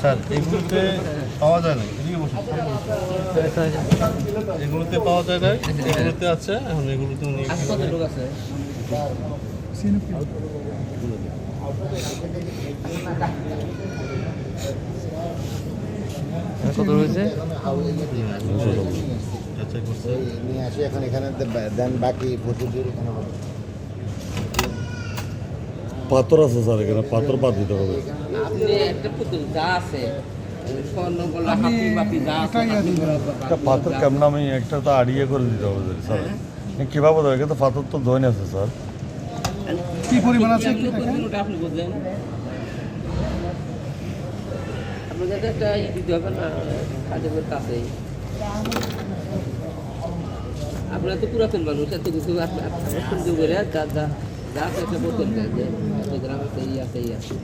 Sir এগুলোতে পাওয়া যায় না, এগুলোতে পাওয়া যায় না, এগুলোতে আছে। এখন এগুলোতে উনি কত রয়েছে নিয়ে আসি এখন এখানে দেন, বাকি প্রসিডিউর এখানে হবে। পাথর আছে স্যার, এখানে পাথর বাদ দিতে হবে। একটা পাথর কেমন আমি একটা তো আড়িয়ে করে দিতে হবে স্যার, কীভাবে দেবে? কিন্তু পাথর তো ধোন আছে স্যার। কি পরিমাণ আছে আপনি বুঝলেন, আপনাদের একটা দিতে হবে না কাজের কাছেই। আপনারা তো পুরাতন মানুষ, এত কিছু সুন্দর করে যা যা যা একটা বোতল দেয় যে এত গ্রাম আছে, এই আছে, এই আছে।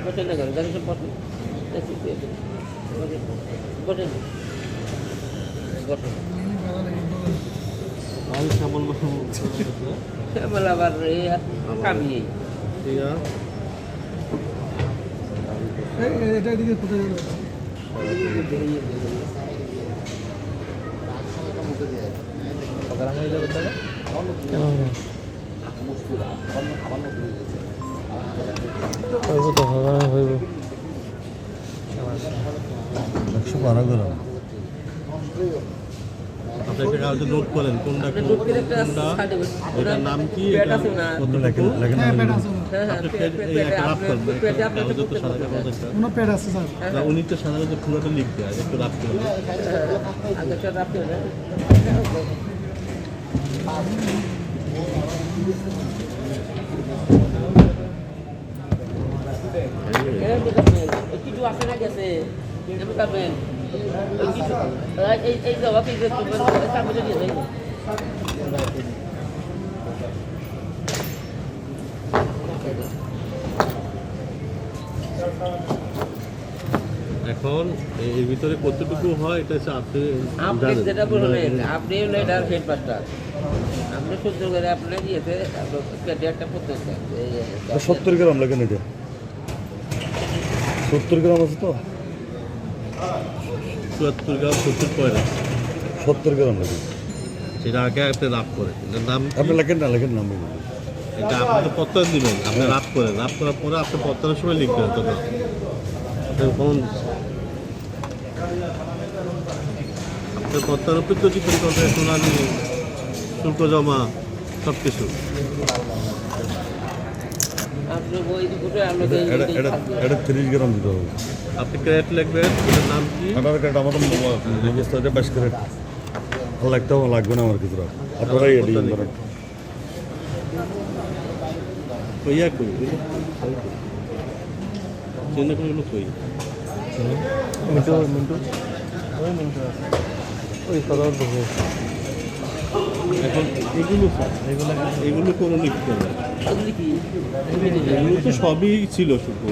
বসেন না, জানি সব বসেন বসেন বসেন। শ্যামল আবার কামিয়ে এটা এদিকে কোথায় যাবে? হইব 112 গ্রাম। আপনি একটা কাগজে নোট করেন কোনটা এটার নাম কি, কোনো প্যাড আছে স্যার? উনি তো সাধারণত পুরোটা লিখতে হয়, একটু রাফ করে কিছু আসে না গেছে পাবেন এই জবাব দিয়ে যাই। এখন এর ভিতরে কতটুকু হয় এটা হচ্ছে আপনি যেটা বললেন, আপনি হলো এটার হেডমাস্টার, আপনি সহ্য করে আপনার ইয়েতে পেটে একটা পদ্ধতি 70 গ্রাম লাগেন, এটা 70 গ্রাম আছে তো? 74 গ্রাম 70 গ্রাম লাগে। সেটা আগে আপনি রাফ করেন, এটার নাম আপনি লেখেন না, লেখেন নাম। এটা আপনি তো পত্র দিবেন, আপনি রাফ করেন, রাফ করার পরে আপনি পত্রের সময় লিখবেন তখন আপনার পত্রের উপর তো ডিপেন্ড করবে শুনানি, শুল্ক জমা, সব কিছু। এটা 30 গ্রাম দিতে হবে। আপনি ক্যারেট লিখবেন, এটার নাম কি? 18 ক্যারেট আমাদের ব্যবস্থা আছে, 22 ক্যারেট লাগবে না আমার কিছু। আপনারাই এটি করেন। কইয়া কই চিন্তা করে কই মিন্টু মিন্টু ওই মিন্টু আছে ওই কথা বলতে। এখন এগুলো এগুলো কোনো লিখতে হবে, এগুলো তো সবই ছিল শুধু।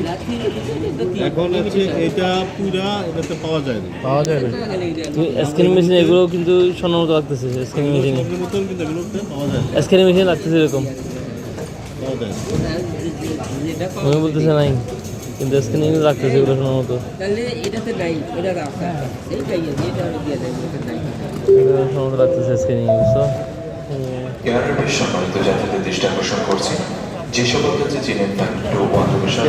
এখন হচ্ছে এটা পুরা এটাতে পাওয়া যায় না, স্ক্যানিং মেশিন এগুলো কিন্তু সোনার মতো লাগতেছে। স্ক্যানিং মেশিন মতন কিন্তু এগুলোতে পাওয়া যায় না, স্ক্যানিং মেশিন লাগতেছে এরকম পাওয়া যায় না। আমি বলতেছে নাই, কিন্তু স্ক্যানিং লাগতেছে এগুলো সোনার মতো। তাহলে এটাতে নাই, এটা আছে এইটাই এটা দিয়ে দেয়, এটা নাই, এটা সোনার মতো লাগতেছে স্ক্যানিং, বুঝছো? এয়ারপোর্টের সম্মানিত যাত্রীদের দৃষ্টি আকর্ষণ করছি, যে সকল যাত্রী চীনের ফ্যাক্টরি ও অন্ধবিশ্বাস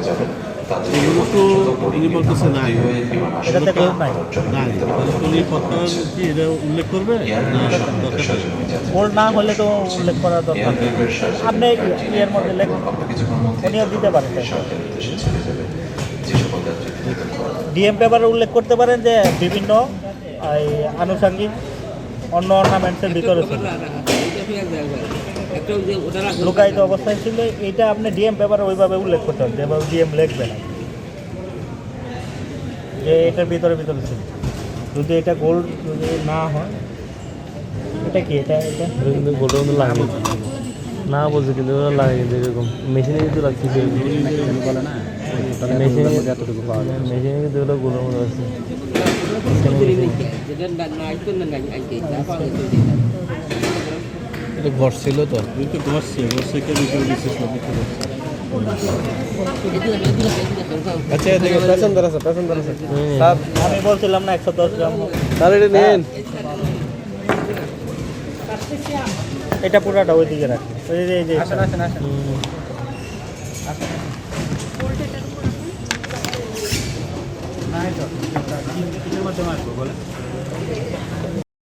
যাবেন তাদের বলতেছে নাই, এটা উল্লেখ করবে বোল্ড না হলে তো উল্লেখ করা দরকার। আপনি এর মধ্যে উনিও দিতে পারেন, ডিএম পেপারে উল্লেখ করতে পারেন যে বিভিন্ন আনুষঙ্গিক অন্য অর্নামেন্টসের ভিতরে ছিল, লুকায়িত অবস্থায় ছিল। এইটা আপনি ডিএম পেপারে ওইভাবে উল্লেখ করতে হবে, যেভাবে ডিএম লিখবে না যে এটার ভিতরে ছিল। যদি এটা গোল্ড যদি না হয়, এটা কি এটা এটা কিন্তু গোল্ডের মতো লাগে না বলছে কিন্তু ওরা লাগে কিন্তু এরকম মেশিনে কিন্তু লাগছে মেশিনে কিন্তু ওটা গুলো মতো আছে এটা ঘর ছিল তো কিন্তু ঘষছে কে ভিতরে দিচ্ছে সব কিছু আচ্ছা এদিকে প্যাসেঞ্জার আছে স্যার আমি বলছিলাম না 110 গ্রাম হবে। স্যার এটা নেন এটা পুরাটা ওইদিকে রাখ এই যে